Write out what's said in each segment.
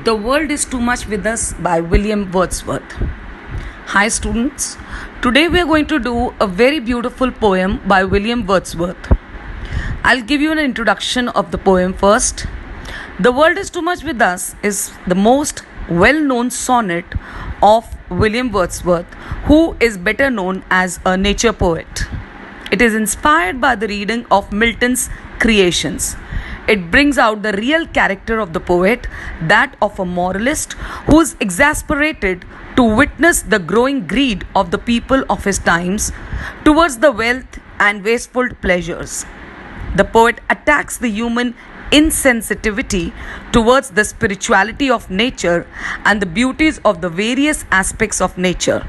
The World is Too Much with Us by William Wordsworth. Hi students, today we are going to do a very beautiful poem by William Wordsworth. I'll give you an introduction of the poem first. The World is Too Much with Us is the most well-known sonnet of William Wordsworth, who is better known as a nature poet. It is inspired by the reading of Milton's Creations. It brings out the real character of the poet, that of a moralist who is exasperated to witness the growing greed of the people of his times towards the wealth and wasteful pleasures. The poet attacks the human insensitivity towards the spirituality of nature and the beauties of the various aspects of nature.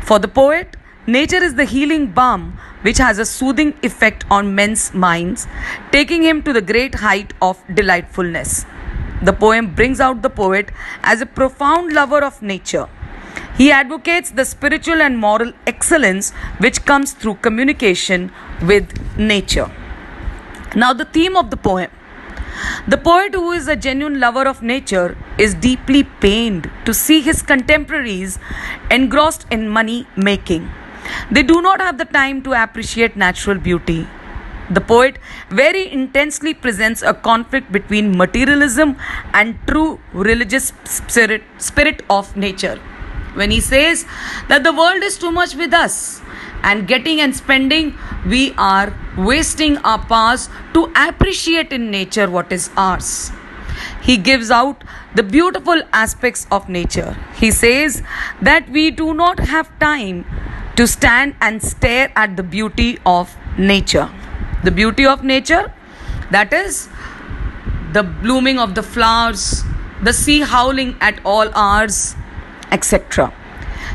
For the poet, nature is the healing balm which has a soothing effect on men's minds, taking him to the great height of delightfulness. The poem brings out the poet as a profound lover of nature. He advocates the spiritual and moral excellence which comes through communication with nature. Now, the theme of the poem. The poet, who is a genuine lover of nature, is deeply pained to see his contemporaries engrossed in money making. They do not have the time to appreciate natural beauty. The poet very intensely presents a conflict between materialism and true religious spirit of nature. When he says that the world is too much with us, and getting and spending, we are wasting our powers to appreciate in nature what is ours. He gives out the beautiful aspects of nature. He says that we do not have time to stand and stare at the beauty of nature. The beauty of nature, that is the blooming of the flowers, the sea howling at all hours, etc.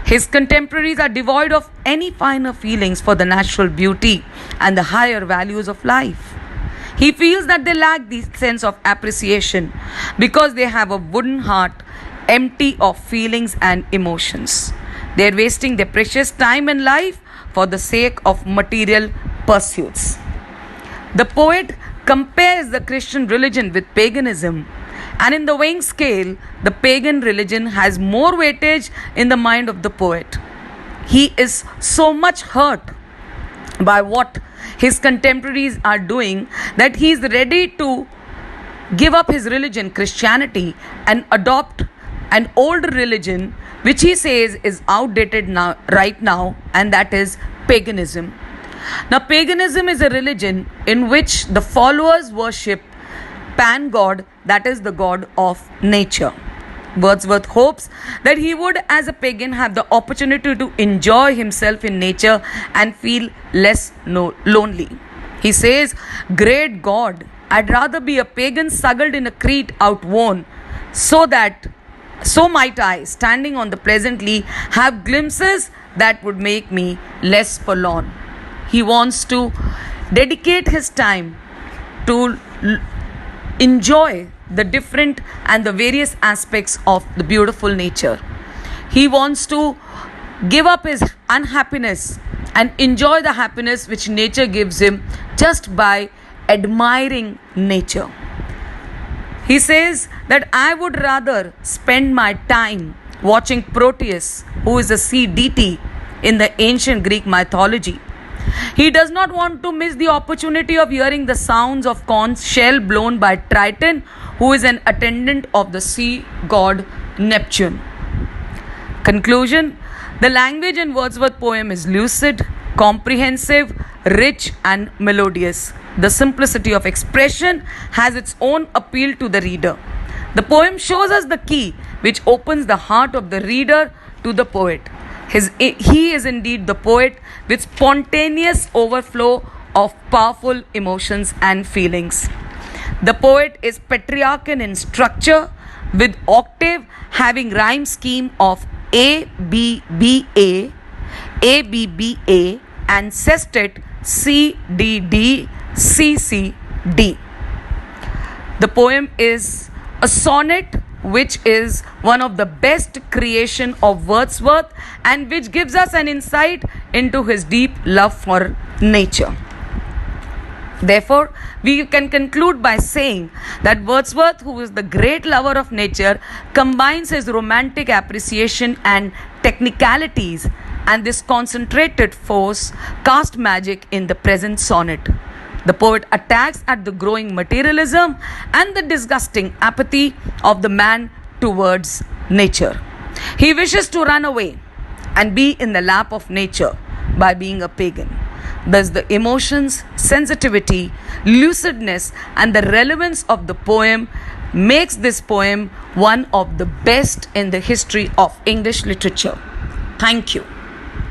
His contemporaries are devoid of any finer feelings for the natural beauty and the higher values of life. He feels that they lack the sense of appreciation because they have a wooden heart empty of feelings and emotions. They are wasting their precious time and life for the sake of material pursuits. The poet compares the Christian religion with paganism, and in the weighing scale, the pagan religion has more weightage in the mind of the poet. He is so much hurt by what his contemporaries are doing that he is ready to give up his religion, Christianity, and adopt an old religion which he says is outdated right now, and that is paganism. Now, paganism is a religion in which the followers worship Pan God, that is the god of nature. Wordsworth hopes that he would, as a pagan, have the opportunity to enjoy himself in nature and feel less lonely. He says, "Great God, I'd rather be a pagan suggled in a crete outworn, so might I, standing on the pleasantly, have glimpses that would make me less forlorn." He wants to dedicate his time to enjoy the different and the various aspects of the beautiful nature. He wants to give up his unhappiness and enjoy the happiness which nature gives him just by admiring nature. He says that I would rather spend my time watching Proteus, who is a sea deity in the ancient Greek mythology. He does not want to miss the opportunity of hearing the sounds of conch shell blown by Triton, who is an attendant of the sea god Neptune. Conclusion: the language in Wordsworth's poem is lucid, comprehensive, rich, and melodious. The simplicity of expression has its own appeal to the reader. The poem shows us the key which opens the heart of the reader to the poet. He is indeed the poet with spontaneous overflow of powerful emotions and feelings. The poet is Petrarchan in structure, with octave having rhyme scheme of A B B A, A B B A, and sestet C D D C C D. The poem is a sonnet which is one of the best creation of Wordsworth and which gives us an insight into his deep love for nature. Therefore, we can conclude by saying that Wordsworth, who is the great lover of nature, combines his romantic appreciation and technicalities, and this concentrated force cast magic in the present sonnet. The poet attacks at the growing materialism and the disgusting apathy of the man towards nature. He wishes to run away and be in the lap of nature by being a pagan. Thus, the emotions, sensitivity, lucidness, and the relevance of the poem makes this poem one of the best in the history of English literature. Thank you.